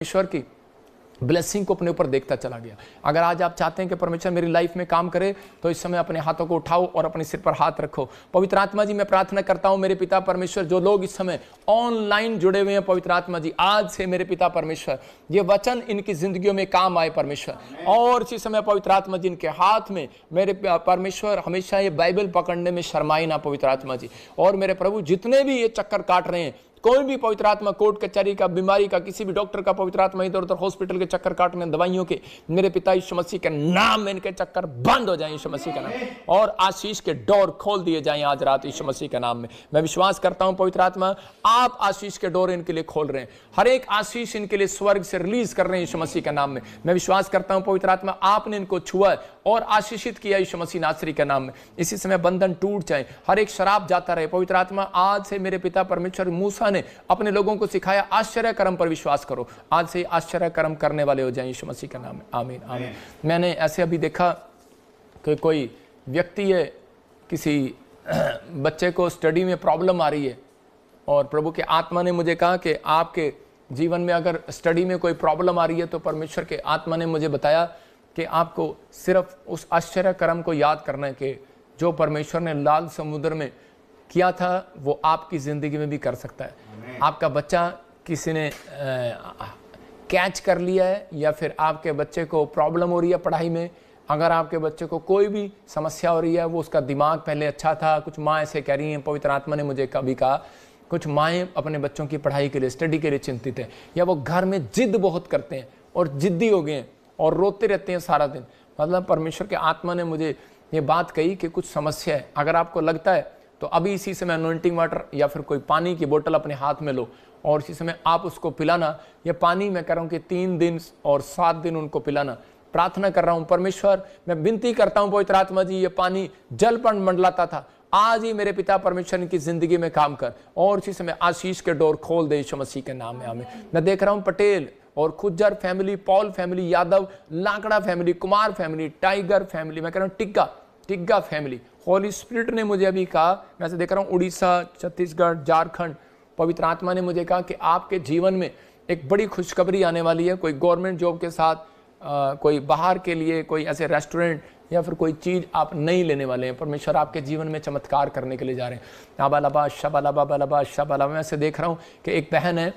ईश्वर की ब्लेसिंग को अपने ऊपर देखता चला गया। अगर आज आप चाहते हैं कि परमेश्वर मेरी लाइफ में काम करे, तो इस समय अपने हाथों को उठाओ और अपने सिर पर हाथ रखो। पवित्र आत्मा जी, मैं प्रार्थना करता हूं मेरे पिता परमेश्वर, जो लोग इस समय ऑनलाइन जुड़े हुए हैं, पवित्र आत्मा जी, आज से मेरे पिता परमेश्वर ये वचन इनकी जिंदगियों में काम आए परमेश्वर। और इसी समय पवित्र आत्मा जी, इनके हाथ में मेरे परमेश्वर हमेशा ये बाइबल पकड़ने में शर्माई ना पवित्र आत्मा जी। और मेरे प्रभु, जितने भी ये चक्कर काट रहे हैं, कोई भी पवित्र आत्मा कोर्ट कचहरी का, बीमारी का, किसी भी डॉक्टर का, पवित्र आत्मा इधर उधर हॉस्पिटल के चक्कर काटने, दवाइयों के, मेरे पिता यीशु मसीह के नाम में इनके चक्कर बंद हो जाएं यीशु मसीह का नाम, और आशीष के डोर खोल दिए जाएं आज रात यीशु मसीह के नाम में। मैं विश्वास करता हूं पवित्र आत्मा, आप आशीष के डोर इनके लिए खोल रहे हैं, हर एक आशीष इनके लिए स्वर्ग से रिलीज कर रहे हैं यीशु मसीह के नाम में। मैं विश्वास करता हूं पवित्र आत्मा, आपने इनको छुआ और आशीषित किया यीशु मसीह नासरी के नाम में। इसी समय बंधन टूट जाए, हर एक शराब जाता रहे पवित्र आत्मा। आज से मेरे पिता परमेश्वर, मूसा ने अपने लोगों को सिखाया आश्चर्य कर्म पर विश्वास करो, आज से आश्चर्य कर्म करने वाले हो जाएं यीशु मसीह का नाम में। आमीन आमीन। मैंने ऐसे अभी देखा कि कोई व्यक्ति है, किसी बच्चे को स्टडी में प्रॉब्लम आ रही है, और प्रभु के आत्मा ने मुझे कहा कि आपके जीवन में अगर स्टडी में कोई प्रॉब्लम आ रही है, तो परमेश्वर के आत्मा ने मुझे बताया कि आपको सिर्फ उस आश्चर्य कर्म को याद करना है कि जो परमेश्वर ने लाल समुद्र में किया था, वो आपकी ज़िंदगी में भी कर सकता है। आपका बच्चा किसी ने कैच कर लिया है, या फिर आपके बच्चे को प्रॉब्लम हो रही है पढ़ाई में, अगर आपके बच्चे को कोई भी समस्या हो रही है, वो उसका दिमाग पहले अच्छा था, कुछ माँ ऐसे कह रही हैं, पवित्र आत्मा ने मुझे कभी कहा, कुछ माएँ अपने बच्चों की पढ़ाई के लिए, स्टडी के लिए चिंतित हैं, या वो घर में जिद बहुत करते हैं और जिद्दी हो गए हैं और रोते रहते हैं सारा दिन। मतलब परमेश्वर के आत्मा ने मुझे ये बात कही कि कुछ समस्या है। अगर आपको लगता है तो अभी इसी समय अनॉइंटिंग वाटर या फिर कोई पानी की बोतल अपने हाथ में लो, और इसी समय आप उसको पिलाना। ये पानी मैं कह रहा हूँ कि 3 दिन और 7 दिन उनको पिलाना। प्रार्थना कर रहा हूँ परमेश्वर, मैं विनती करता हूँ पवित्र आत्मा जी, ये पानी जल पर मंडलाता था, आज ही मेरे पिता परमेश्वर इनकी जिंदगी में काम कर, और इसी समय आशीष के डोर खोल दे यीशु मसीह के नाम में। आमीन। मैं देख रहा हूँ पटेल और Khujur family, Paul family, Yadav, Lakra family, Kumar family, tiger family, मैं कह रहा हूँ टिग्गा फैमिली। होली स्पिरिट ने मुझे अभी कहा, मैं से देख रहा हूँ उड़ीसा, छत्तीसगढ़, झारखंड, पवित्र आत्मा ने मुझे कहा कि आपके जीवन में एक बड़ी खुशखबरी आने वाली है। कोई गवर्नमेंट जॉब के साथ कोई बाहर के लिए कोई ऐसे रेस्टोरेंट या फिर कोई चीज़ आप नहीं लेने वाले हैं। परमेश्वर आपके जीवन में चमत्कार करने के लिए जा रहे हैं। आबालाबा शबालाबा बालाबा शबालाबा। मैं से देख रहा हूँ कि एक बहन है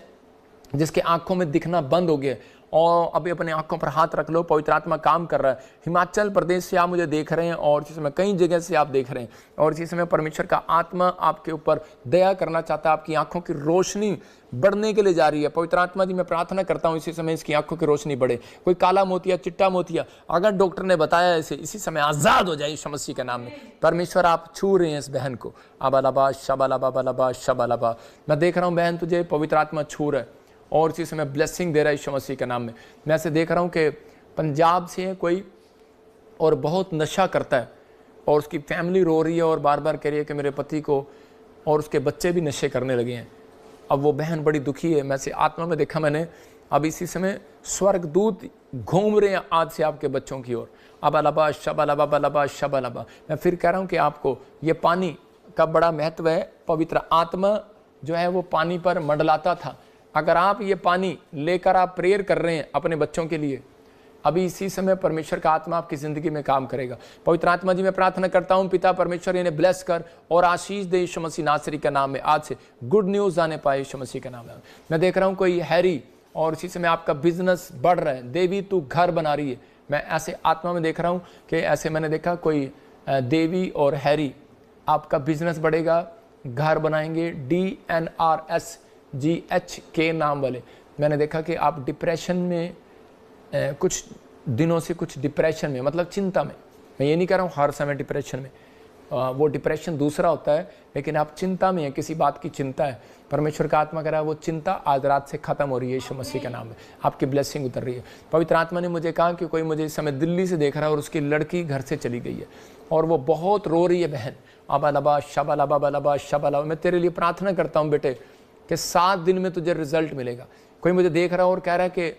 जिसके आंखों में दिखना बंद हो गया, और अभी अपने आंखों पर हाथ रख लो, पवित्र आत्मा काम कर रहा है। हिमाचल प्रदेश से आप मुझे देख रहे हैं, और इसी समय कई जगह से आप देख रहे हैं, और इसी समय परमेश्वर का आत्मा आपके ऊपर दया करना चाहता है। आपकी आंखों की रोशनी बढ़ने के लिए जा रही है। पवित्र आत्मा जी, मैं प्रार्थना करता हूँ इसी समय इसकी आंखों की रोशनी बढ़े। कोई काला मोतिया, चिट्टा मोतिया अगर डॉक्टर ने बताया इसे, इसी समय आज़ाद हो जाए यीशु मसीह के नाम में। परमेश्वर आप छू रहे हैं इस बहन को। आबालाबा शबालाबा बालाबा शबालाबा। मैं देख रहा हूँ बहन, तुझे पवित्र आत्मा छू रहा है, और इसी समय ब्लेसिंग दे रहा है यीशु मसीह के नाम में। मैं ऐसे देख रहा हूँ कि पंजाब से है कोई, और बहुत नशा करता है, और उसकी फैमिली रो रही है और बार बार कह रही है कि मेरे पति को और उसके बच्चे भी नशे करने लगे हैं। अब वो बहन बड़ी दुखी है। मैं से आत्मा में देखा मैंने, अब इसी समय स्वर्गदूत घूम रहे हैं आज से आपके बच्चों की ओर। अबालाबा शबालाबा बालाबा शबालाबा। मैं फिर कह रहा हूँ कि आपको ये पानी का बड़ा महत्व है। पवित्र आत्मा जो है वो पानी पर मंडलाता था। अगर आप ये पानी लेकर आप प्रेयर कर रहे हैं अपने बच्चों के लिए, अभी इसी समय परमेश्वर का आत्मा आपकी जिंदगी में काम करेगा। पवित्र आत्मा जी, मैं प्रार्थना करता हूं पिता परमेश्वर इन्हें ब्लेस कर और आशीष दे यीशु मसीह नासरी के नाम में। आज से गुड न्यूज आने पाए यीशु मसीह के नाम में। मैं देख रहा हूं कोई हैरी, और इसी समय आपका बिजनेस बढ़ रहा है। देवी तू घर बना रही है। मैं ऐसे आत्मा में देख रहा हूँ कि ऐसे मैंने देखा कोई देवी और हैरी, आपका बिजनेस बढ़ेगा, घर बनाएंगे। DNRSGH नाम वाले। मैंने देखा कि आप डिप्रेशन में कुछ दिनों से कुछ डिप्रेशन में, मतलब चिंता में। मैं ये नहीं कह रहा हूँ हर समय डिप्रेशन में, वो डिप्रेशन दूसरा होता है, लेकिन आप चिंता में हैं, किसी बात की चिंता है। परमेश्वर का आत्मा कह रहा है वो चिंता आज रात से खत्म हो रही है यीशु मसीह के नाम में। आपकी ब्लेसिंग उतर रही है। पवित्र आत्मा ने मुझे कहा कि कोई मुझे इस समय दिल्ली से देख रहा है और उसकी लड़की घर से चली गई है और वो बहुत रो रही है बहन। अबालाबा शबालाबा बालाबा शबालाबा। मैं तेरे लिए प्रार्थना करता हूँ बेटे कि 7 दिन में तुझे रिजल्ट मिलेगा। कोई मुझे देख रहा है और कह रहा है कि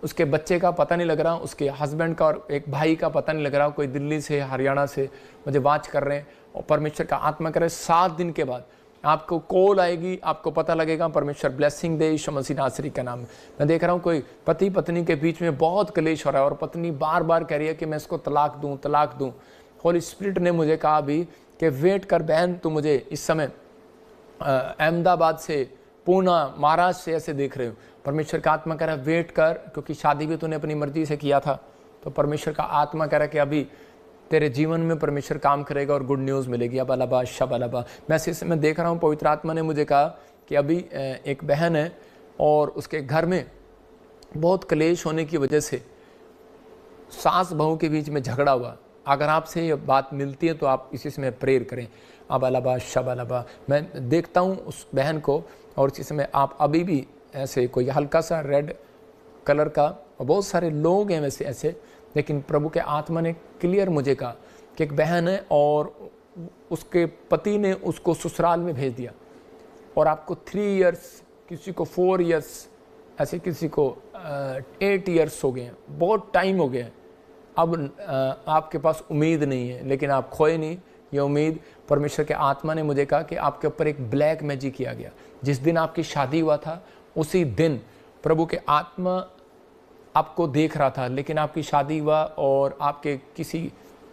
उसके बच्चे का पता नहीं लग रहा, उसके हस्बैंड का और एक भाई का पता नहीं लग रहा। कोई दिल्ली से, हरियाणा से मुझे वाच कर रहे हैं, और परमेश्वर का आत्मा करे 7 दिन के बाद आपको कॉल आएगी, आपको पता लगेगा। परमेश्वर ब्लेसिंग दे यीशु मसीह नासरी का नाम में। मैं देख रहा हूँ कोई पति पत्नी के बीच में बहुत कलेश हो रहा है और पत्नी बार बार कह रही है कि मैं इसको तलाक दूँ, तलाक दूँ। होली स्पिरिट ने मुझे कहा अभी कि वेट कर बहन, तू मुझे इस समय अहमदाबाद से, पूना, महाराष्ट्र से ऐसे देख रहे हो। परमेश्वर का आत्मा कह रहा है वेट कर, क्योंकि शादी भी तूने अपनी मर्जी से किया था। तो परमेश्वर का आत्मा कह रहा है कि अभी तेरे जीवन में परमेश्वर काम करेगा और गुड न्यूज़ मिलेगी। अब अलाबा शबालाबा। मैसेज में देख रहा हूँ पवित्र आत्मा ने मुझे कहा कि अभी एक बहन है और उसके घर में बहुत कलेश होने की वजह से सास बहू के बीच में झगड़ा हुआ। अगर आपसे ये बात मिलती है तो आप इसी समय प्रेयर करें। अब अलाबा शबालाबा। मैं देखता हूँ उस बहन को और इसी समय आप अभी भी ऐसे कोई हल्का सा रेड कलर का, और बहुत सारे लोग हैं वैसे ऐसे, लेकिन प्रभु के आत्मा ने क्लियर मुझे कहा कि एक बहन है और उसके पति ने उसको ससुराल में भेज दिया और आपको 3 इयर्स, किसी को 4 इयर्स, ऐसे किसी को 8 इयर्स हो गए हैं, बहुत टाइम हो गया है। अब आपके पास उम्मीद नहीं है, लेकिन आप खोए नहीं ये उम्मीद। परमेश्वर के आत्मा ने मुझे कहा कि आपके ऊपर एक ब्लैक मैजिक किया गया। जिस दिन आपकी शादी हुआ था उसी दिन प्रभु के आत्मा आपको देख रहा था, लेकिन आपकी शादी हुआ और आपके किसी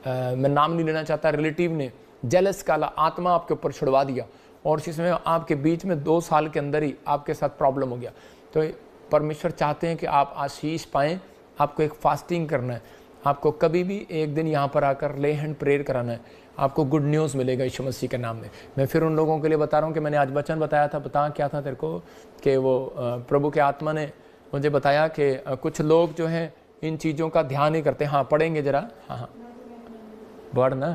मैं नाम नहीं लेना चाहता, रिलेटिव ने जेलस काला आत्मा आपके ऊपर छुड़वा दिया और इसमें आपके बीच में 2 साल के अंदर ही आपके साथ प्रॉब्लम हो गया। तो परमेश्वर चाहते हैं कि आप आशीष पाएँ। आपको एक फास्टिंग करना है, आपको कभी भी एक दिन यहाँ पर आकर ले हैंड प्रेयर कराना है, आपको गुड न्यूज़ मिलेगा यीशु मसीह के नाम में। मैं फिर उन लोगों के लिए बता रहा हूँ कि मैंने आज वचन बताया था, बता क्या था तेरे को, कि वो प्रभु के आत्मा ने मुझे बताया कि कुछ लोग जो हैं इन चीज़ों का ध्यान नहीं करते। हाँ पढ़ेंगे जरा। हाँ बढ़ ना।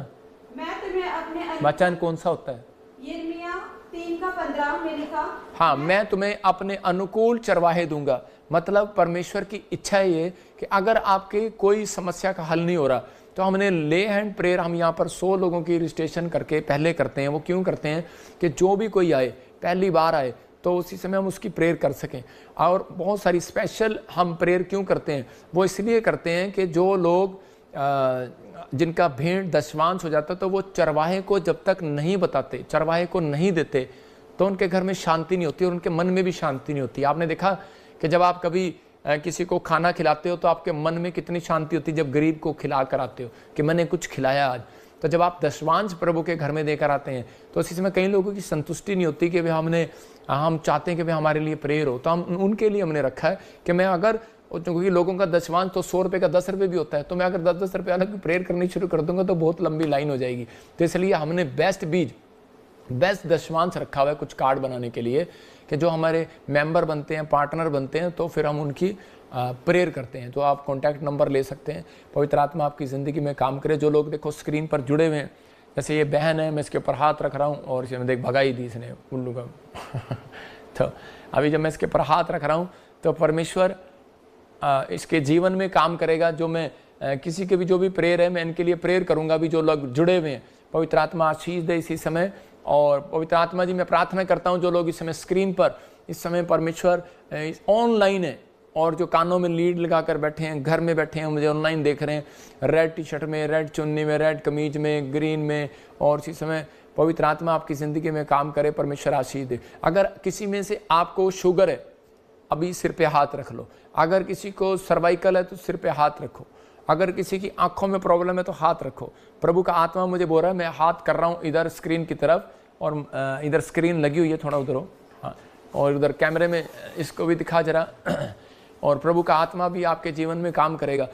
मैं तुम्हें अपने वचन कौन सा होता है? यिर्मयाह 3:15 में लिखा। हाँ, मैं तुम्हें अपने अनुकूल चरवाहे दूंगा। मतलब परमेश्वर की इच्छा है ये कि अगर आपके कोई समस्या का हल नहीं हो रहा तो हमने ले हैंड प्रेयर, हम यहाँ पर 100 लोगों की रजिस्ट्रेशन करके पहले करते हैं। वो क्यों करते हैं कि जो भी कोई आए, पहली बार आए, तो उसी समय हम उसकी प्रेयर कर सकें। और बहुत सारी स्पेशल हम प्रेयर क्यों करते हैं, वो इसलिए करते हैं कि जो लोग जिनका भेंट दशवांश हो जाता तो वो चरवाहे को जब तक नहीं बताते, चरवाहे को नहीं देते, तो उनके घर में शांति नहीं होती और उनके मन में भी शांति नहीं होती। आपने देखा कि जब आप कभी किसी को खाना खिलाते हो तो आपके मन में कितनी शांति होती है जब गरीब को खिला कर आते हो कि मैंने कुछ खिलाया आज। तो जब आप दशवांश प्रभु के घर में देकर आते हैं तो इसी समय कई लोगों की संतुष्टि नहीं होती कि भाई हम चाहते हैं कि भाई हमारे लिए प्रेयर हो। तो हम उनके लिए हमने रखा है कि मैं अगर, क्योंकि लोगों का दशवांश तो 100 रुपये का 10 रुपये भी होता है, तो मैं अगर 10-10 रुपये अलग प्रेयर करनी शुरू कर दूंगा तो बहुत लंबी लाइन हो जाएगी। तो इसलिए हमने बेस्ट दशवांश रखा हुआ है कुछ कार्ड बनाने के लिए कि जो हमारे मेंबर बनते हैं, पार्टनर बनते हैं, तो फिर हम उनकी प्रेयर करते हैं। तो आप कॉन्टैक्ट नंबर ले सकते हैं। पवित्र आत्मा आपकी ज़िंदगी में काम करे। जो लोग देखो स्क्रीन पर जुड़े हुए हैं, जैसे ये बहन है, मैं इसके ऊपर हाथ रख रहा हूँ और इसे मैं देख भगाई दी इसने उल्लू का तो अभी जब मैं इसके ऊपर हाथ रख रहा हूँ तो परमेश्वर इसके जीवन में काम करेगा। जो मैं किसी के भी जो भी प्रेयर है मैं इनके लिए प्रेयर करूँगा। अभी जो लोग जुड़े हुए हैं, पवित्र आत्मा आशीष दे इसी समय। और पवित्र आत्मा जी मैं प्रार्थना करता हूँ जो लोग इस समय स्क्रीन पर, इस समय परमेश्वर ऑनलाइन है और जो कानों में लीड लगाकर बैठे हैं, घर में बैठे हैं, मुझे ऑनलाइन देख रहे हैं, रेड टी-शर्ट में, रेड चुन्नी में, रेड कमीज में, ग्रीन में, और इसी समय पवित्र आत्मा आपकी ज़िंदगी में काम करे। परमेश्वर आशीष दे। अगर किसी में से आपको शुगर है, अभी सिर पे हाथ रख लो। अगर किसी को सर्वाइकल है तो सिर पे हाथ रखो। अगर किसी की आंखों में प्रॉब्लम है तो हाथ रखो। प्रभु का आत्मा मुझे बोल रहा है, मैं हाथ कर रहा हूँ इधर स्क्रीन की तरफ, और इधर स्क्रीन लगी हुई है, थोड़ा उधर हो, हाँ, और उधर कैमरे में इसको भी दिखा जरा और प्रभु का आत्मा भी आपके जीवन में काम करेगा।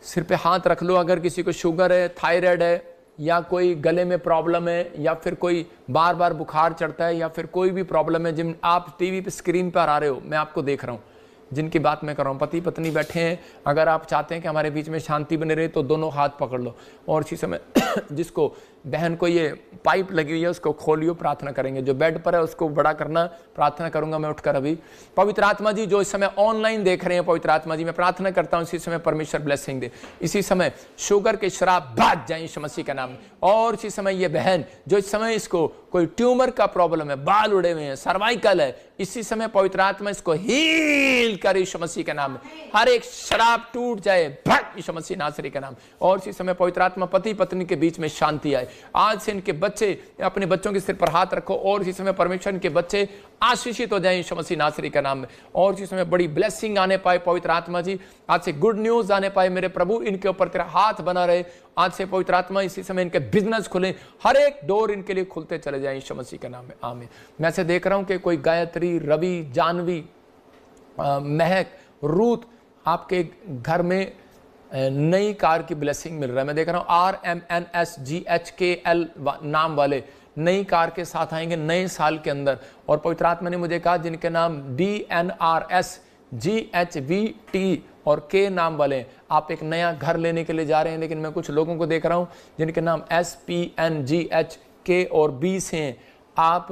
सिर पे हाथ रख लो। अगर किसी को शुगर है, थायराइड है, या कोई गले में प्रॉब्लम है, या फिर कोई बार बार बुखार चढ़ता है, या फिर कोई भी प्रॉब्लम है, जिन आप टीवी पे स्क्रीन पर आ रहे हो, मैं आपको देख रहा हूँ, जिनकी बात मैं कर रहा हूँ, पति पत्नी बैठे हैं, अगर आप चाहते हैं कि हमारे बीच में शांति बने रहे तो दोनों हाथ पकड़ लो। और इसी समय जिसको बहन को ये पाइप लगी हुई है उसको खोलियो, प्रार्थना करेंगे। जो बेड पर है उसको बड़ा करना, प्रार्थना करूंगा मैं उठकर अभी। पवित्र आत्मा जी जो इस समय ऑनलाइन देख रहे हैं, पवित्र आत्मा जी मैं प्रार्थना करता हूँ इसी समय परमेश्वर ब्लेसिंग दे। इसी समय शुगर के शराब भाग जाए यीशु मसीह का नाम। और इसी समय ये बहन जो इस समय इसको कोई ट्यूमर का प्रॉब्लम है, बाल उड़े हुए हैं, सर्वाइकल है, इसी समय पवित्र आत्मा इसको हील कर यीशु मसीह के नाम में। हर एक शराब टूट जाए भट यीशु मसीह नासरी के नाम। और इसी समय पवित्र आत्मा पति पत्नी के बीच में शांति आए। आज से इनके बच्चे, अपने बच्चों के सिर पर हाथ रखो और इसी समय परमेश्वर इनके बच्चे आशीषित हो जाए यीशु मसीह नासरी के नाम में। और इसी समय बड़ी ब्लेसिंग आने पाए पवित्र आत्मा जी, आज से गुड न्यूज आने पाए मेरे प्रभु। इनके ऊपर तेरा हाथ बना रहे। आज से पवित्र आत्मा इसी समय इनके बिजनेस खुले, हर एक डोर इनके लिए खुलते चले जाए यीशु मसीह के नाम में, आमीन। मैं से देख रहा हूं कि कोई गायत्री, रवि, जानवी, महक, रूथ, आपके घर में नई कार की ब्लेसिंग मिल रहा है। मैं देख रहा हूं RMNSGHKL नाम वाले नई कार के साथ आएंगे नए साल के अंदर। और पवित्र आत्मा ने मुझे कहा जिनके नाम DNRS GHVT और K नाम वाले, आप एक नया घर लेने के लिए जा रहे हैं। लेकिन मैं कुछ लोगों को देख रहा हूं जिनके नाम SPNGHK और B से हैं। आप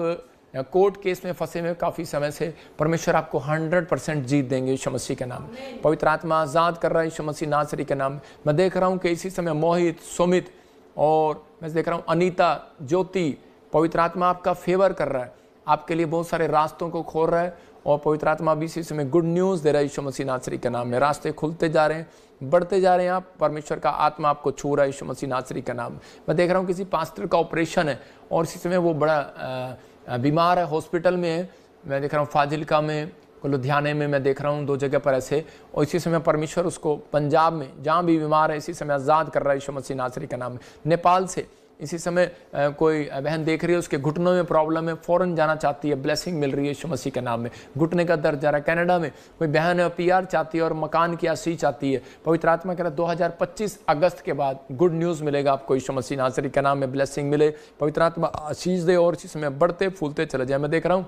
कोर्ट केस में फंसे हुए काफ़ी समय से, परमेश्वर आपको 100% जीत देंगे यीशु मसीह के नाम। पवित्र आत्मा आज़ाद कर रहा है यीशु मसीह नासरी के नाम। मैं देख रहा हूँ कि इसी समय मोहित, सुमित और मैं देख रहा हूँ अनीता, ज्योति, पवित्र आत्मा आपका फेवर कर रहा है, आपके लिए बहुत सारे रास्तों को खोल रहा है। और पवित्र आत्मा भी इसी समय गुड न्यूज़ दे रहा है यीशु मसीह नासरी के नाम में। रास्ते खुलते जा रहे हैं, बढ़ते जा रहे हैं। आप परमेश्वर का आत्मा आपको छू रहा है यीशु मसीह नासरी का नाम। मैं देख रहा हूँ किसी पास्टर का ऑपरेशन है और इसी समय वो बड़ा बीमार है, हॉस्पिटल में है। मैं देख रहा हूँ फाजिलका में, लुधियाने में, मैं देख रहा हूँ 2 जगह पर ऐसे। और इसी समय परमेश्वर उसको पंजाब में जहाँ भी बीमार है इसी समय आज़ाद कर रहा है यीशु मसीह नासरी का नाम में। नेपाल से इसी समय कोई बहन देख रही है, उसके घुटनों में प्रॉब्लम है, फ़ौरन जाना चाहती है, ब्लेसिंग मिल रही है यीशु मसीह के नाम में। घुटने का दर्द जा रहा है। कनाडा में कोई बहन है, PR चाहती है और मकान की आशीष चाहती है। पवित्र आत्मा कह रहा है 2025 अगस्त के बाद गुड न्यूज़ मिलेगा आपको यीशु मसीह नासरी के नाम में, ब्लेसिंग मिले, पवित्र आत्मा आशीष दे और इसी समय बढ़ते फूलते चले जाए। मैं देख रहा हूँ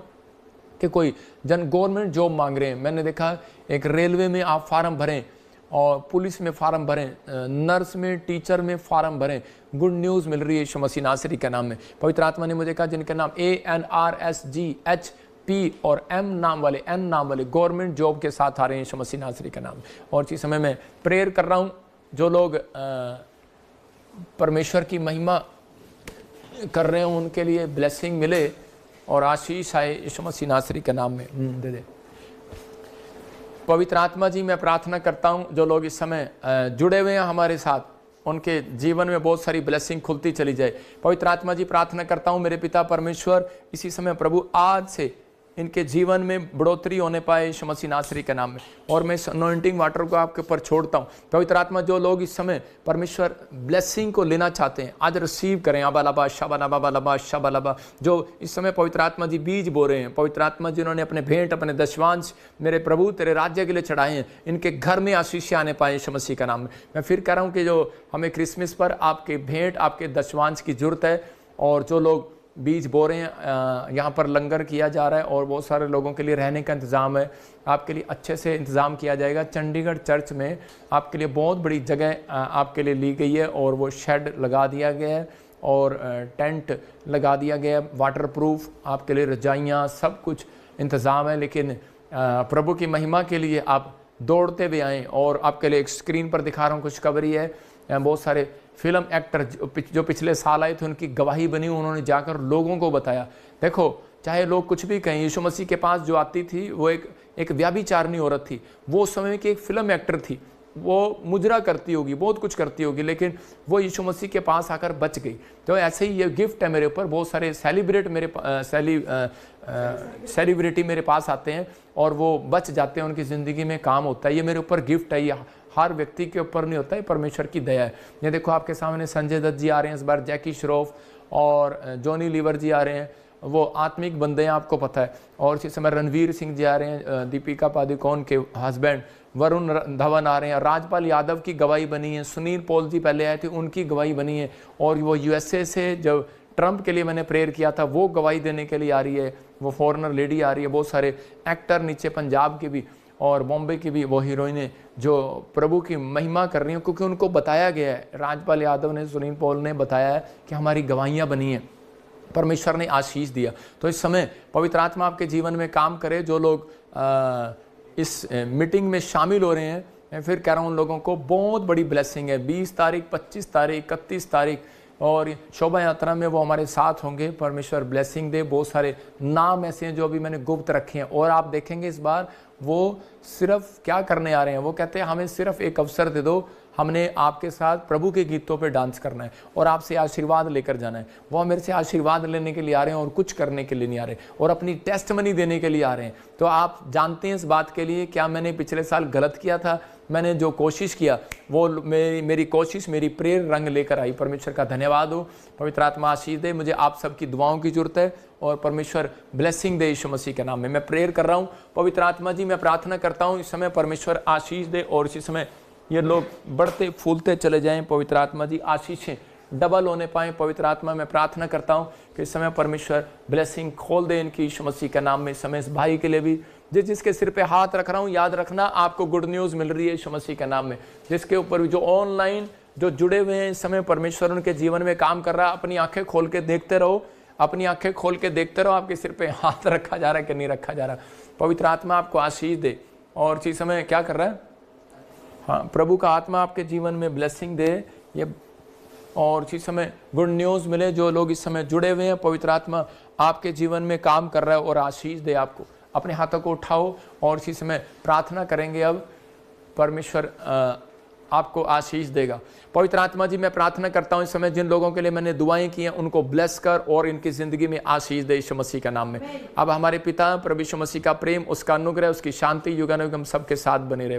कि कोई गवर्नमेंट जॉब मांग रहे हैं। मैंने देखा एक रेलवे में आप फार्म भरें और पुलिस में फार्म भरें, नर्स में, टीचर में फार्म भरें, गुड न्यूज़ मिल रही है यीशु मसीह नासरी के नाम में। पवित्र आत्मा ने मुझे कहा जिनके नाम ANRSGHP और N नाम वाले गवर्नमेंट जॉब के साथ आ रहे हैं यीशु मसीह नासरी का नाम। और इसी समय मैं प्रेयर कर रहा हूँ जो लोग परमेश्वर की महिमा कर रहे हैं उनके लिए ब्लेसिंग मिले और आशीष आए यीशु मसीह नासरी के नाम में। दे दे पवित्र आत्मा जी, मैं प्रार्थना करता हूं जो लोग इस समय जुड़े हुए हैं हमारे साथ, उनके जीवन में बहुत सारी ब्लेसिंग खुलती चली जाए। पवित्र आत्मा जी, प्रार्थना करता हूं मेरे पिता परमेश्वर, इसी समय प्रभु आज से इनके जीवन में बढ़ोतरी होने पाए यीशु मसीह नासरी के नाम में। और मैं इस अनॉइंटिंग वाटर को आपके ऊपर छोड़ता हूँ। पवित्र आत्मा, जो लोग इस समय परमेश्वर ब्लेसिंग को लेना चाहते हैं आज रिसीव करें। अबालबा शबालबा शबालबा, जो इस समय पवित्र आत्मा जी बीज बो रहे हैं, पवित्र आत्मा जिन्होंने अपने भेंट, अपने दशवांश मेरे प्रभु तेरे राज्य के लिए चढ़ाए हैं, इनके घर में आशीष आने पाए यीशु मसीह का नाम में। मैं फिर कह रहा हूँ कि जो हमें क्रिसमस पर आपके भेंट, आपके दशवांश की जरूरत है, और जो लोग बीज बो रहे हैं, यहाँ पर लंगर किया जा रहा है और बहुत सारे लोगों के लिए रहने का इंतज़ाम है, आपके लिए अच्छे से इंतज़ाम किया जाएगा। चंडीगढ़ चर्च में आपके लिए बहुत बड़ी जगह आपके लिए ली गई है और वो शेड लगा दिया गया है और टेंट लगा दिया गया है, वाटरप्रूफ, आपके लिए रजाइयाँ, सब कुछ इंतज़ाम है। लेकिन प्रभु की महिमा के लिए आप दौड़ते हुए आएँ। और आपके लिए एक स्क्रीन पर दिखा रहा हूँ खुशखबरी है, बहुत सारे फिल्म एक्टर जो पिछले साल आए थे उनकी गवाही बनी, उन्होंने जाकर लोगों को बताया। देखो, चाहे लोग कुछ भी कहें, यीशु मसीह के पास जो आती थी वो एक व्यभिचारिणी औरत थी, वो उस समय की एक फिल्म एक्टर थी, वो मुजरा करती होगी, बहुत कुछ करती होगी, लेकिन वो यीशु मसीह के पास आकर बच गई। तो ऐसे ही ये गिफ्ट है मेरे ऊपर। बहुत सारे सेलिब्रिटी मेरे पास आते हैं और वो बच जाते हैं, उनकी ज़िंदगी में काम होता है। ये मेरे ऊपर गिफ्ट है, ये हर व्यक्ति के ऊपर नहीं होता है, परमेश्वर की दया है। ये देखो आपके सामने संजय दत्त जी आ रहे हैं इस बार, जैकी श्रॉफ और जॉनी लीवर जी आ रहे हैं, वो आत्मिक बंदे हैं, आपको पता है। और इसी समय रणवीर सिंह जी आ रहे हैं, दीपिका पादुकोण के हस्बैंड, वरुण धवन आ रहे हैं, राजपाल यादव की गवाही बनी है, सुनील पॉल जी पहले आए थे, उनकी गवाही बनी है। और वो USA से जब ट्रंप के लिए मैंने प्रेयर किया था, वो गवाही देने के लिए आ रही है, वो फॉरेनर लेडी आ रही है। बहुत सारे एक्टर नीचे पंजाब के भी और बॉम्बे की भी वो हीरोइनें जो प्रभु की महिमा कर रही हैं, क्योंकि उनको बताया गया है, राजपाल यादव ने, सुनील पॉल ने बताया है कि हमारी गवाहियाँ बनी हैं, परमेश्वर ने आशीष दिया। तो इस समय पवित्र आत्मा आपके जीवन में काम करे। जो लोग इस मीटिंग में शामिल हो रहे हैं, मैं फिर कह रहा हूँ उन लोगों को बहुत बड़ी ब्लेसिंग है। 20 तारीख, 25 तारीख, 31 तारीख और शोभा यात्रा में वो हमारे साथ होंगे। परमेश्वर ब्लेसिंग दे। बहुत सारे नाम ऐसे हैं जो अभी मैंने गुप्त रखे हैं, और आप देखेंगे इस बार वो सिर्फ क्या करने आ रहे हैं, वो कहते हैं हमें सिर्फ एक अवसर दे दो, हमने आपके साथ प्रभु के गीतों पे डांस करना है और आपसे आशीर्वाद लेकर जाना है। वो मेरे से आशीर्वाद लेने के लिए आ रहे हैं और कुछ करने के लिए नहीं आ रहे, और अपनी टेस्टमनी देने के लिए आ रहे हैं। तो आप जानते हैं इस बात के लिए क्या मैंने पिछले साल गलत किया था, मैंने जो कोशिश किया वो मेरी कोशिश मेरी प्रेर रंग लेकर आई। परमेश्वर का धन्यवाद हो। पवित्र आत्मा आशीष दे। मुझे आप सबकी दुआओं की जरूरत है, और परमेश्वर ब्लेसिंग दे यीशु मसीह के नाम में। मैं प्रेयर कर रहा हूँ। पवित्र आत्मा जी, मैं प्रार्थना करता हूँ इस समय परमेश्वर आशीष दे, और इसी समय ये लोग बढ़ते फूलते चले जाएं। पवित्र आत्मा जी आशीषें डबल होने पाएं। पवित्र आत्मा मैं प्रार्थना करता हूँ कि इस समय परमेश्वर ब्लेसिंग खोल दे इनकी यीशु मसीह के नाम में। इस समय इस भाई के लिए भी जिसके सिर पे हाथ रख रहा हूँ, याद रखना आपको गुड न्यूज़ मिल रही है यीशु मसीह के नाम में। जिसके ऊपर भी जो ऑनलाइन जो जुड़े हुए हैं इस समय परमेश्वर उनके जीवन में काम कर रहा है। अपनी आंखें खोल के देखते रहो, अपनी आंखें खोल के देखते रहो आपके सिर पे हाथ रखा जा रहा है कि नहीं रखा जा रहा। पवित्र आत्मा आपको आशीष दे। और इस समय क्या कर रहा है, हाँ, प्रभु का आत्मा आपके जीवन में ब्लेसिंग दे ये, और इसी समय गुड न्यूज़ मिले। जो लोग इस समय जुड़े हुए हैं, पवित्र आत्मा आपके जीवन में काम कर रहा है और आशीष दे आपको। अपने हाथों को उठाओ और इसी समय प्रार्थना करेंगे। अब परमेश्वर आपको आशीष देगा। पवित्र आत्मा जी, मैं प्रार्थना करता हूँ इस समय जिन लोगों के लिए मैंने दुआएं की हैं उनको ब्लेस कर और इनकी ज़िंदगी में आशीष दे यीशु मसीह का नाम में। अब हमारे पिता प्रभु यीशु मसीह का प्रेम, उसका अनुग्रह, उसकी शांति युगानुग हम सबके साथ बने रहे।